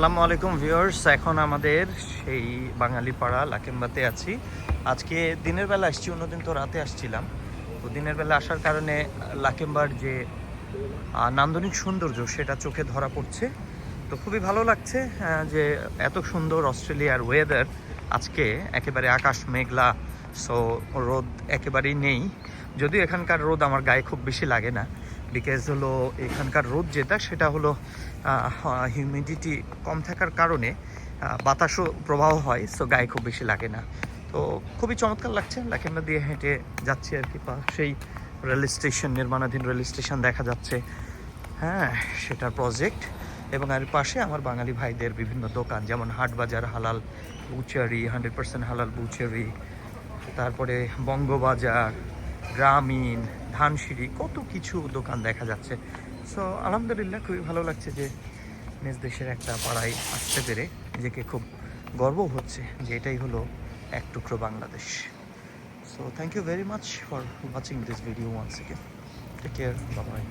আসসালামু আলাইকুম ভিউয়ার্স, এখন আমাদের সেই বাঙালি পাড়া লাকেম্বাতে আছি। আজকে দিনের বেলা আসছি, অন্যদিন তো রাতে আসছিলাম। তো দিনের বেলা আসার কারণে লাকেম্বার যে নান্দনিক সৌন্দর্য সেটা চোখে ধরা পড়ছে। তো খুবই ভালো লাগছে যে এত সুন্দর অস্ট্রেলিয়ার ওয়েদার। আজকে একেবারে আকাশ মেঘলা, সো রোদ একেবারেই নেই। যদিও এখানকার রোদ আমার গায়ে খুব বেশি লাগে না, বিকজ হলো এখানকার রোদ যেটা সেটা হলো হিউমিডিটি কম থাকার কারণে বাতাসও প্রবাহ হয়, সো গায়ে খুব বেশি লাগে না। তো খুবই চমৎকার লাগছে, লাকেম্বা দিয়ে হেঁটে যাচ্ছি আর কি। সেই রেল স্টেশন, নির্মাণাধীন রেল স্টেশন দেখা যাচ্ছে, হ্যাঁ সেটার প্রজেক্ট। এবং এর পাশে আমার বাঙালি ভাইদের বিভিন্ন দোকান, যেমন হাটবাজার, হালাল বুচারি, 100% হালাল বুচারি, তারপরে বঙ্গবাজার, গ্রামীণ, ধানসিঁড়ি, কত কিছু দোকান দেখা যাচ্ছে। সো আলহামদুলিল্লাহ, খুবই ভালো লাগছে যে নিজ দেশের একটা পাড়ায় আসতে পেরে নিজেকে খুব গর্ব হচ্ছে যে এটাই হলো এক টুকরো Bangladesh. So thank you very much for watching this video once again. Take care, bye by.